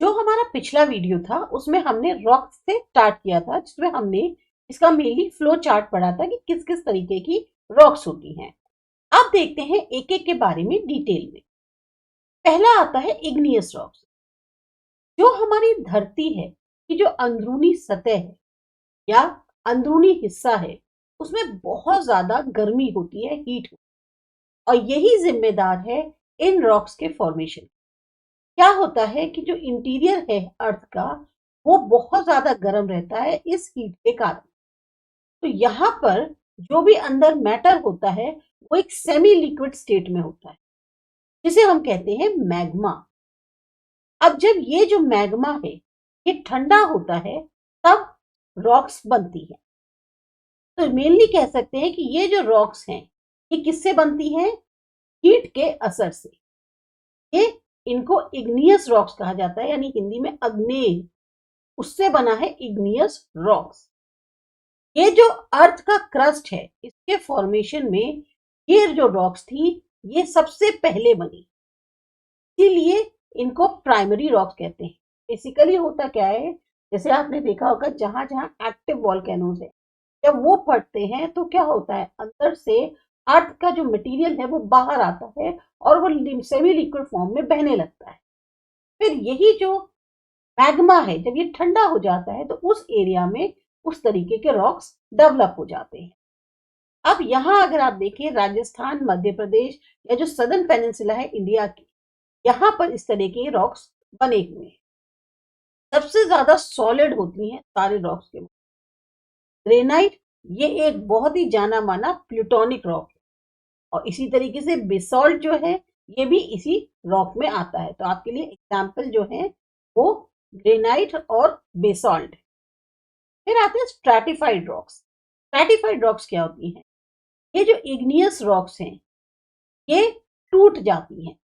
जो हमारा पिछला वीडियो था उसमें हमने रॉक से स्टार्ट किया था, जिसमें हमने इसका मेनली फ्लो चार्ट पढ़ा था कि किस किस तरीके की रॉक्स होती हैं। अब देखते हैं एक एक के बारे में डिटेल में। पहला आता है इग्नियस रॉक्स। जो हमारी धरती है कि जो अंदरूनी सतह है या अंदरूनी हिस्सा है, उसमें बहुत ज्यादा गर्मी होती है, हीट, और यही जिम्मेदार है इन रॉक्स के फॉर्मेशन। क्या होता है कि जो इंटीरियर है अर्थ का, वो बहुत ज्यादा गर्म रहता है इस हीट के कारण। तो यहाँ पर जो भी अंदर मैटर होता है वो एक सेमी लिक्विड स्टेट में होता है, जिसे हम कहते हैं मैग्मा। अब जब ये जो मैग्मा है ये ठंडा होता है, तब रॉक्स बनती है। तो मेनली कह सकते हैं कि ये जो रॉक्स हैं ये किससे बनती हैं? हीट के असर से। ये इनको इग्नियस रॉक्स कहा जाता है, यानी हिंदी में अग्नेय, उससे बना है इग्नियस रॉक्स। ये जो अर्थ का क्रस्ट है, इसके फॉर्मेशन में ये जो रॉक्स थी ये सबसे पहले बनी, इसीलिए इनको प्राइमरी रॉक्स कहते हैं। बेसिकली होता क्या है, जैसे आपने देखा होगा जहां जहां एक्टिव वॉल्केनोज है, जब वो फटते हैं तो क्या होता है, अंदर से अर्थ का जो मटेरियल है वो बाहर आता है और वो सेमी लिक्विड फॉर्म में बहने लगता है। फिर यही जो मैग्मा है, जब ये ठंडा हो जाता है तो उस एरिया में उस तरीके के रॉक्स डेवलप हो जाते हैं। अब यहाँ अगर आप देखें राजस्थान, मध्य प्रदेश या जो सदर्न पेनिनसुला है इंडिया की, यहाँ पर इस तरह के रॉक्स बने हुए हैं। सबसे ज्यादा सॉलिड होती हैं सारे रॉक्स के। ग्रेनाइट ये एक बहुत ही जाना माना प्लूटोनिक रॉक है, और इसी तरीके से बेसॉल्ट जो है ये भी इसी रॉक में आता है। तो आपके लिए एग्जाम्पल जो है वो ग्रेनाइट और बेसॉल्ट। फिर आते हैं स्ट्रैटिफाइड रॉक्स। स्ट्रैटिफाइड रॉक्स क्या होती हैं? ये जो इग्नियस रॉक्स हैं ये टूट जाती हैं,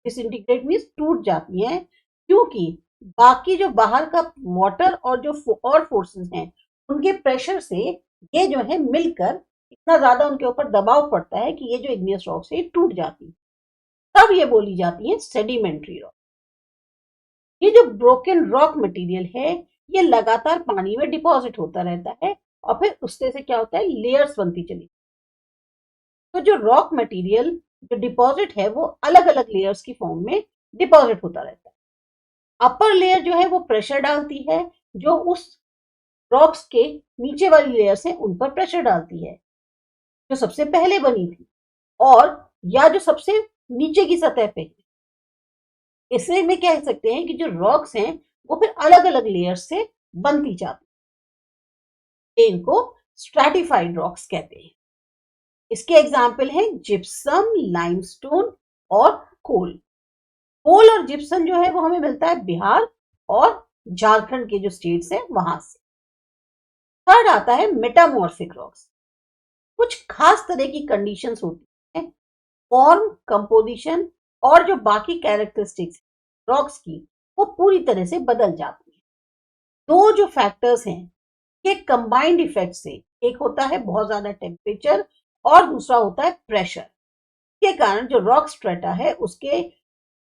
डिसइंटीग्रेट मींस टूट जाती हैं, क्योंकि बाकी जो बाहर का वाटर और जो और फोर्सेस हैं उनके प्रेशर से ये जो है मिलकर इतना ज्यादा उनके ऊपर दबाव पड़ता है कि ये जो इग्नियस रॉक्स है टूट जाती है। तब ये बोली जाती है सेडिमेंट्री रॉक। ये जो ब्रोकन रॉक मटेरियल है ये लगातार पानी में डिपॉजिट होता रहता है, और फिर उससे से क्या होता है, लेयर्स बनती चली। तो जो रॉक मटेरियल जो डिपॉजिट है वो अलग अलग लेयर्स की फॉर्म में डिपॉजिट होता रहता है। अपर लेयर जो है वो प्रेशर डालती है, जो उस रॉक्स के नीचे वाली लेयर्स हैं उन पर प्रेशर डालती है, जो सबसे पहले बनी थी और या जो सबसे नीचे की सतह पे। इससे में कह सकते हैं कि जो रॉक्स हैं वो फिर अलग अलग लेयर्स से बनती जाती है। इनको स्ट्रैटिफाइड रॉक्स कहते हैं। इसके एग्जाम्पल हैं जिप्सम, लाइमस्टोन और कोल। कोल और जिप्सम जो है वो हमें मिलता है बिहार और झारखंड के जो स्टेट्स हैं वहां से। थर्ड आता है मेटामॉर्फिक रॉक्स। कुछ खास तरह की कंडीशंस होती हैं, फॉर्म, कंपोजिशन और जो बाकी कैरेक्टरिस्टिक्स रॉक्स की वो पूरी तरह से बदल जाती है। दो जो फैक्टर्स हैं ये कंबाइंड इफेक्ट से, एक होता है बहुत ज्यादा टेम्परेचर और दूसरा होता है प्रेशर, के कारण जो रॉक स्ट्रेटा है उसके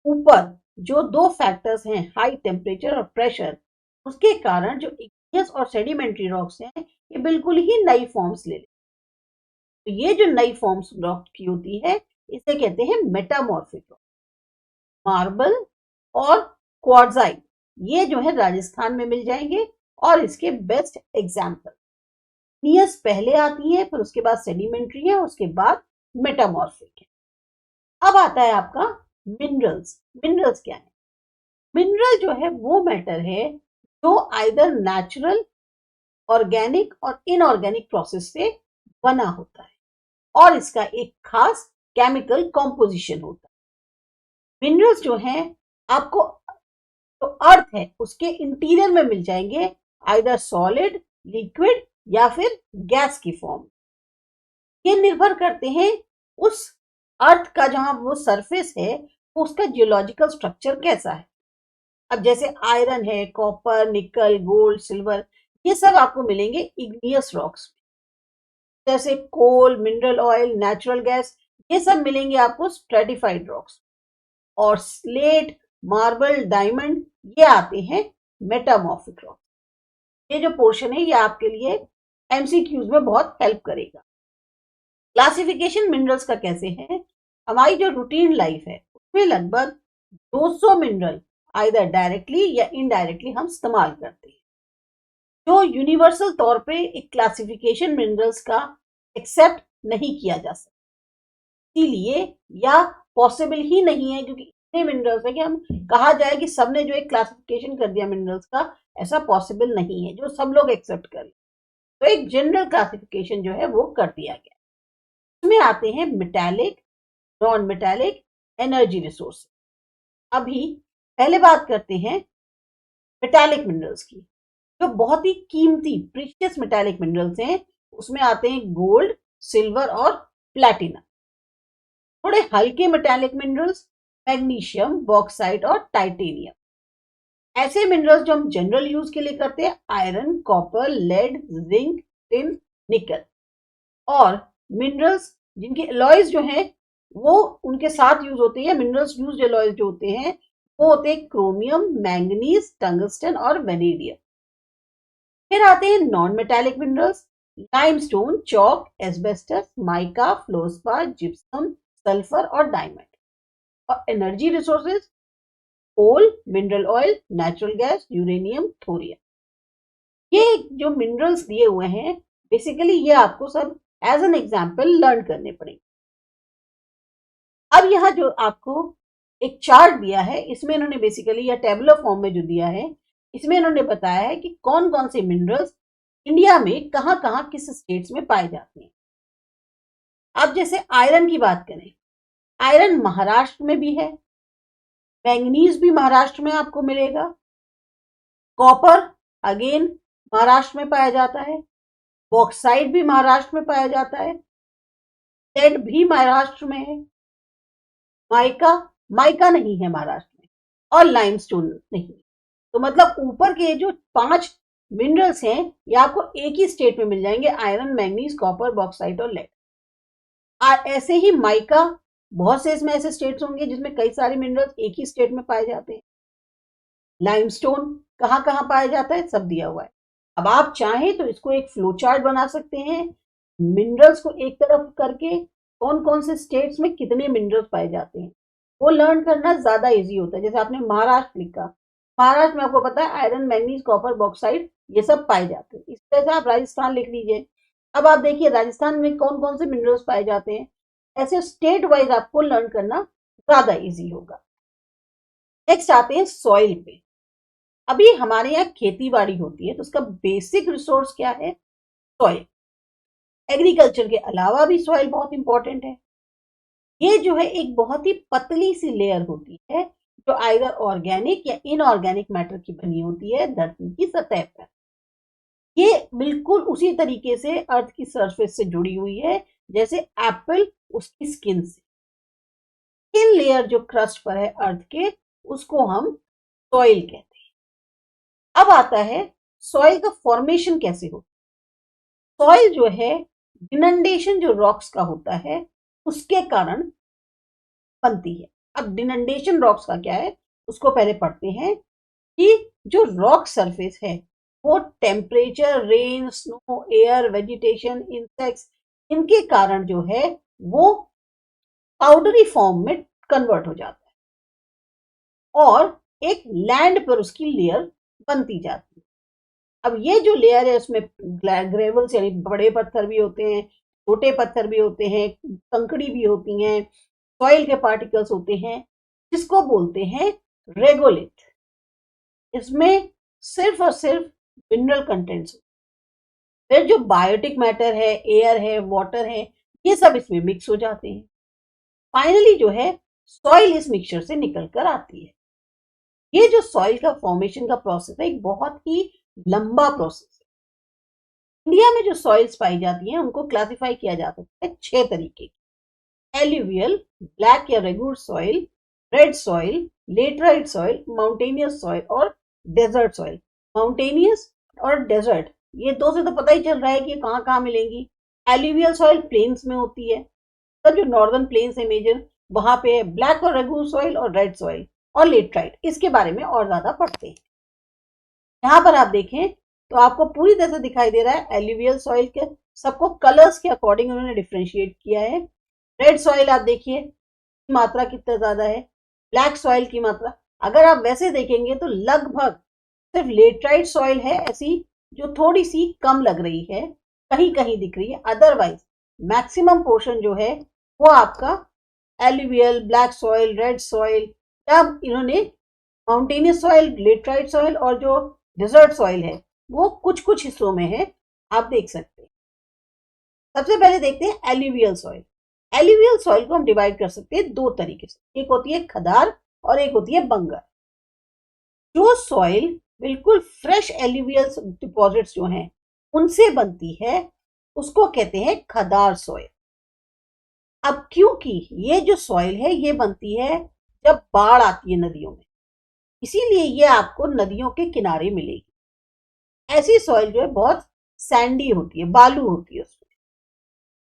ऊपर जो दो फैक्टर्स हैं, हाई टेम्परेचर और प्रेशर, उसके कारण जो इग्नियस और सेडिमेंट्री रॉक्स हैं ये बिल्कुल ही नई फॉर्म्स ले लेते हैं। तो ये जो नई फॉर्म्स रॉक की होती है इसे कहते हैं मेटामॉर्फिक रॉक। मार्बल और क्वार्ट्जाइट ये जो है राजस्थान में मिल जाएंगे, और इसके बेस्ट एग्जाम्पल नियस पहले आती है, फिर उसके बाद सेडिमेंट्री है, उसके बाद मेटामॉर्फिक है। अब आता है आपका मिनरल्स। मिनरल्स क्या है? मिनरल जो है वो मैटर है जो आइदर नेचुरल, ऑर्गेनिक और इनऑर्गेनिक प्रोसेस से बना होता है, और इसका एक खास केमिकल कॉम्पोजिशन होता है। मिनरल्स जो हैं आपको तो अर्थ है उसके इंटीरियर में मिल जाएंगे, आइदर सॉलिड, लिक्विड या फिर गैस की फॉर्म। ये निर्भर करते हैं उस अर्थ का जहां वो सरफेस है तो उसका जियोलॉजिकल स्ट्रक्चर कैसा है। अब जैसे आयरन है, कॉपर, निकल, गोल्ड, सिल्वर, ये सब आपको मिलेंगे इग्नियस रॉक्स में। जैसे कोल, मिनरल ऑयल, नेचुरल गैस, ये सब मिलेंगे आपको स्ट्रेटिफाइड रॉक्स। और स्लेट, मार्बल, डायमंड, ये आते हैं मेटामॉर्फिक रॉक। ये जो पोर्शन है ये आपके लिए एमसीक्यूज में बहुत हेल्प करेगा। क्लासिफिकेशन मिनरल्स का कैसे है, हमारी जो रूटीन लाइफ है उसमें लगभग 200 मिनरल आइदर डायरेक्टली या इनडायरेक्टली हम इस्तेमाल करते हैं। जो यूनिवर्सल तौर पे एक क्लासिफिकेशन मिनरल्स का एक्सेप्ट नहीं किया जा सकता, इसीलिए या पॉसिबल ही नहीं है, क्योंकि इतने मिनरल्स है कि हम कहा जाए कि सबने जो एक क्लासिफिकेशन कर दिया मिनरल्स का, ऐसा पॉसिबल नहीं है जो सब लोग एक्सेप्ट करें। तो एक जनरल क्लासिफिकेशन जो है वो कर दिया गया। इसमें आते हैं metallic, non metallic, energy resource. अभी पहले बात करते हैं मेटालिक मिनरल्स की, जो बहुत ही कीमती प्रीशियस मेटालिक मिनरल्स हैं। उसमें आते हैं गोल्ड, सिल्वर और प्लैटिनम। थोड़े हल्के मेटालिक मिनरल्स, मैग्नीशियम, बॉक्साइट और टाइटेनियम। ऐसे मिनरल्स जो हम जनरल यूज के लिए करते हैं, iron, copper, lead, zinc, tin, nickel. और मिनरल्स जिनके अलॉयज जो हैं वो उनके साथ यूज होते हैं, मिनरल्स यूज अलॉयज जो होते हैं वो होते हैं क्रोमियम, मैंगनीज, टंगस्टन और वेनेडियम। फिर आते हैं non metallic minerals, limestone, chalk, asbestos, mica, fluorspar, gypsum, sulphur और डायमंड। और energy resources, coal, mineral oil, natural gas, uranium, thorium. ये जो मिनरल्स दिए हुए हैं बेसिकली ये आपको सब एज एन एग्जाम्पल लर्न करने पड़ेंगे। अब यहाँ जो आपको एक चार्ट दिया है, इसमें इन्होंने बेसिकली या टेबुलर फॉर्म में जो दिया है, इसमें इन्होंने बताया है कि कौन कौन से मिनरल्स इंडिया में कहाँ कहाँ किस स्टेट्स में पाए जाते हैं। अब जैसे आयरन की बात करें, आयरन महाराष्ट्र में भी है, मैंगनीज भी महाराष्ट्र में आपको मिलेगा, कॉपर अगेन महाराष्ट्र में पाया जाता है, बॉक्साइट भी महाराष्ट्र में पाया जाता है, लेड भी महाराष्ट्र में है, माइका माइका नहीं है महाराष्ट्र में, और लाइमस्टोन नहीं। तो मतलब ऊपर के जो 5 मिनरल्स हैं ये आपको एक ही स्टेट में मिल जाएंगे, आयरन, मैंगनीज, कॉपर, बॉक्साइट और लेड। ऐसे ही माइका, बहुत से इसमें ऐसे स्टेट्स होंगे जिसमें कई सारे मिनरल्स एक ही स्टेट में पाए जाते हैं। लाइमस्टोन कहाँ कहाँ पाया जाता है सब दिया हुआ है। अब आप चाहें तो इसको एक फ्लो चार्ट बना सकते हैं, मिनरल्स को एक तरफ करके कौन कौन से स्टेट्स में कितने मिनरल्स पाए जाते हैं वो लर्न करना ज्यादा इजी होता है। जैसे आपने महाराष्ट्र लिखा, महाराष्ट्र में आपको पता है आयरन, मैंगनीज, कॉपर, बॉक्साइट ये सब पाए जाते हैं। इस तरह से आप राजस्थान लिख लीजिए। अब आप देखिए राजस्थान में कौन कौन से मिनरल्स पाए जाते हैं, ऐसे स्टेट वाइज आपको लर्न करना ज्यादा इजी होगा। नेक्स्ट आते हैं सॉइल पे। अभी हमारे यहाँ खेती बाड़ी होती है तो उसका बेसिक रिसोर्स क्या है, सॉइल। एग्रीकल्चर के अलावा भी सॉइल बहुत इंपॉर्टेंट है। ये जो है एक बहुत ही पतली सी लेयर होती है जो आइदर ऑर्गेनिक या इनऑर्गेनिक मैटर की बनी होती है धरती की सतह पर। ये बिल्कुल उसी तरीके से अर्थ की सरफेस से जुड़ी हुई है जैसे एप्पल उसकी स्किन से। स्किन लेयर जो क्रस्ट पर है अर्थ के, उसको हम सॉइल कहते हैं। अब आता है सॉइल का फॉर्मेशन कैसे होता है। सॉइल जो है डिनंडेशन जो रॉक्स का होता है उसके कारण बनती है। अब डिनंडेशन रॉक्स का क्या है उसको पहले पढ़ते हैं कि जो रॉक सरफेस है वो temperature, rain, snow, air, vegetation, insects इनके कारण जो है वो पाउडरी फॉर्म में कन्वर्ट हो जाता है और एक लैंड पर उसकी लेयर बनती जाती है। अब ये जो लेयर है उसमें ग्रेवल्स यानी बड़े पत्थर भी होते हैं, छोटे पत्थर भी होते हैं, कंकड़ी भी होती हैं, सॉइल के पार्टिकल्स होते हैं, जिसको बोलते हैं रेगोलिथ। इसमें सिर्फ और सिर्फ मिनरल कंटेंट्स। फिर जो बायोटिक मैटर है, एयर है, वाटर है, ये सब इसमें मिक्स हो जाते हैं। फाइनली जो है सॉइल इस मिक्सचर से निकल कर आती है। ये जो सॉइल का फॉर्मेशन का प्रोसेस है एक बहुत ही लंबा प्रोसेस है। इंडिया में जो सॉइल्स पाई जाती हैं उनको क्लासिफाई किया जा सकता है 6 तरीके की। एल्यूवियल, ब्लैक या regular soil, red soil, laterite soil, mountainous soil और डेजर्ट सॉइल। माउंटेनियस और डेजर्ट ये दो से तो पता ही चल रहा है कि कहाँ कहाँ मिलेंगी। एल्यूवियल सॉइल प्लेन्स में होती है, तब जो नॉर्दर्न प्लेन्स है मेजर वहां पे ब्लैक और रेगुलर सॉइल और रेड सॉइल और लेटराइट, इसके बारे में और ज्यादा पढ़ते हैं। यहाँ पर आप देखें तो आपको पूरी तरह से दिखाई दे रहा है एल्यूवियल सॉइल के सबको कलर्स के अकॉर्डिंग उन्होंने डिफ्रेंशिएट किया है। रेड सॉइल आप देखिए मात्रा कितना ज्यादा है, ब्लैक सॉइल की मात्रा अगर आप वैसे देखेंगे तो लगभग सिर्फ लेटराइट सॉइल है ऐसी जो थोड़ी सी कम लग रही है, कहीं कहीं दिख रही है, अदरवाइज मैक्सिमम पोर्शन जो है वो आपका alluvial, black soil, red soil, तब इन्होंने माउंटेनियस सॉइल, लेटराइट सॉइल और जो डिजर्ट सॉइल है वो कुछ कुछ हिस्सों में है, आप देख सकते हैं। सबसे पहले देखते हैं एल्यूवियल सॉइल। एल्यूवियल सॉइल को हम डिवाइड कर सकते हैं दो तरीके से, एक होती है खदार और एक होती है बंगर। जो सॉइल बिल्कुल फ्रेश एल्यूवियल डिपॉजिट्स जो हैं उनसे बनती है उसको कहते हैं खदार सॉइल। अब क्योंकि ये जो सॉइल है ये बनती है जब बाढ़ आती है नदियों में, इसीलिए ये आपको नदियों के किनारे मिलेगी। ऐसी सॉइल जो है बहुत सैंडी होती है, बालू होती है उसमें।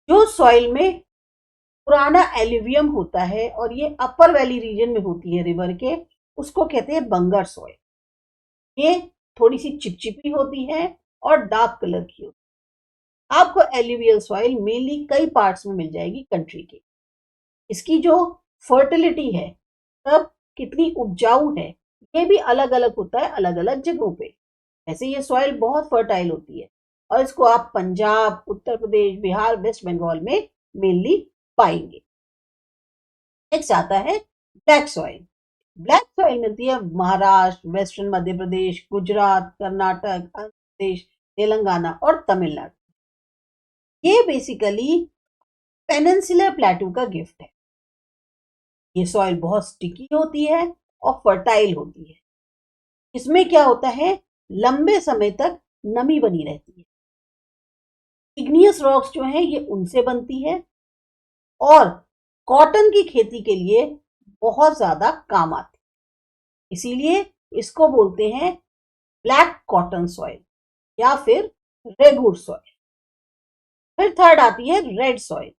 जो सॉइल में पुराना एल्यूवियम होता है और ये अपर वैली रीजन में होती है रिवर के, उसको कहते हैं बंगर सॉइल। ये थोड़ी सी चिपचिपी होती है और डार्क कलर की होती है। आपको एल्यूवियल सॉइल मेनली कई पार्ट्स में मिल जाएगी कंट्री के। इसकी जो फर्टिलिटी है, तब कितनी उपजाऊ है, ये भी अलग अलग होता है अलग अलग जगहों पे। ऐसे ये सॉइल बहुत फर्टाइल होती है और इसको आप पंजाब, उत्तर प्रदेश, बिहार, वेस्ट बंगाल में मेनली पाएंगे। नेक्स्ट आता है ब्लैक सॉइल। ब्लैक सॉइल मिलती है महाराष्ट्र, वेस्टर्न मध्य प्रदेश, गुजरात, कर्नाटक, आंध्र प्रदेश, तेलंगाना और तमिलनाडु। ये बेसिकली पेनिनसुलर प्लेटू का गिफ्ट है। ये सॉइल बहुत स्टिकी होती है और फर्टाइल होती है। इसमें क्या होता है, लंबे समय तक नमी बनी रहती है। इग्नियस रॉक्स जो हैं ये उनसे बनती है और कॉटन की खेती के लिए बहुत ज्यादा काम आती है, इसीलिए इसको बोलते हैं ब्लैक कॉटन सॉइल या फिर रेगुर सॉइल। फिर थर्ड आती है रेड सॉइल।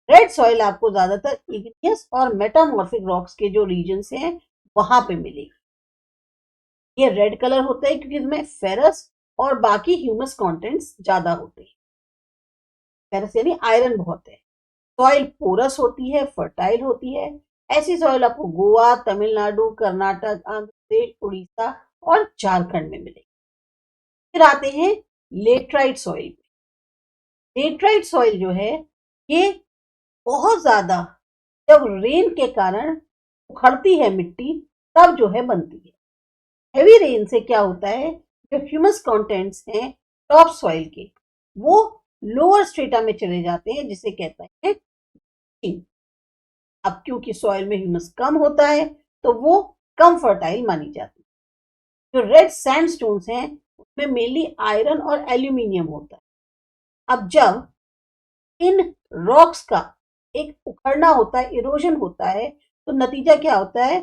रेड सॉइल आपको ज्यादातर इग्नियस और मेटामॉर्फिक रॉक्स के जो रीजन हैं वहां पे मिलेगी। ये रेड कलर होता है क्योंकि इसमें फेरस और बाकी ह्यूमस कंटेंट्स ज्यादा होते हैं। फेरस यानी आयरन बहुत है। सॉइल पोरस होती है, फर्टाइल होती है। ऐसी सॉइल आपको गोवा, तमिलनाडु, कर्नाटक, आंध्र प्रदेश, उड़ीसा और झारखंड में मिलेगी। फिर आते हैं लेटराइट सॉइल। लेटराइट सॉइल जो है ये बहुत ज्यादा जब रेन के कारण उखड़ती है मिट्टी तब जो है बनती है। हेवी रेन से क्या होता है, जो ह्यूमस कंटेंट्स हैं टॉप सॉइल के वो लोअर स्ट्रेटा में चले जाते हैं, जिसे कहता है चिंग। अब क्योंकि सॉइल में ह्यूमस कम होता है तो वो कम फर्टाइल मानी जाती है। जो रेड सैंडस्टोन्स हैं उसमें मेनली आयरन और एल्यूमिनियम होता है। अब जब इन रॉक्स का एक उखड़ना होता है, इरोजन होता है, तो नतीजा क्या होता है,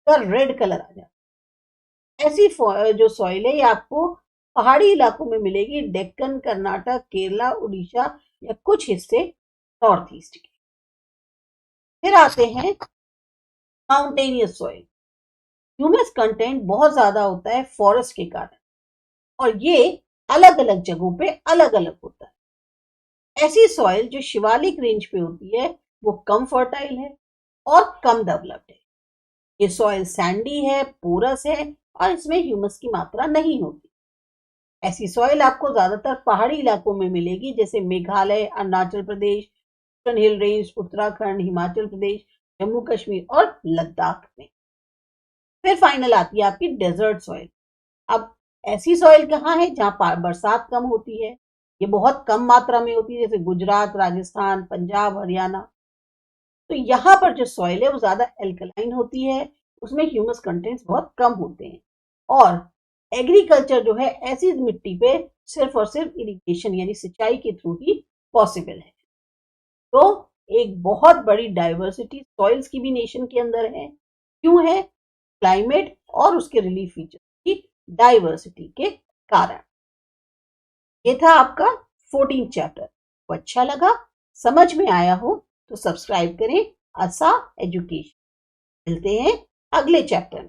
का रेड कलर आ जाता है। ऐसी जो सॉइल है ये आपको पहाड़ी इलाकों में मिलेगी, डेक्कन, कर्नाटक, केरला, उड़ीसा या कुछ हिस्से नॉर्थ ईस्ट के। फिर आते हैं माउंटेनियस सॉइल। ह्यूमस कंटेंट बहुत ज्यादा होता है फॉरेस्ट के कारण और ये अलग अलग जगहों पे अलग अलग होता है। ऐसी सॉइल जो शिवालिक रेंज पे होती है वो कम फर्टाइल है और कम डेवलप्ड है। ये सॉइल सैंडी है, पोरस है और इसमें ह्यूमस की मात्रा नहीं होती। ऐसी सॉइल आपको ज्यादातर पहाड़ी इलाकों में मिलेगी, जैसे Meghalaya, Arunachal Pradesh, eastern hill range, Uttarakhand, Himachal Pradesh, Jammu Kashmir और लद्दाख में। फिर फाइनल आती है आपकी डेजर्ट सॉइल। अब ऐसी सॉइल कहाँ है जहां बरसात कम होती है, ये बहुत कम मात्रा में होती है, जैसे गुजरात, राजस्थान, पंजाब, हरियाणा। तो यहाँ पर जो सॉइल है वो ज्यादा एल्कलाइन होती है, उसमें ह्यूमस कंटेंट्स बहुत कम होते हैं और एग्रीकल्चर जो है ऐसी मिट्टी पे सिर्फ और सिर्फ इरिगेशन यानी सिंचाई के थ्रू ही पॉसिबल है। तो एक बहुत बड़ी डाइवर्सिटी सॉइल्स की भी नेशन के अंदर है। क्यों है, क्लाइमेट और उसके रिलीफ फीचर की डाइवर्सिटी के कारण। ये था आपका 14 चैप्टर। तो अच्छा लगा, समझ में आया हो तो सब्सक्राइब करें आसा एजुकेशन। मिलते हैं अगले चैप्टर में।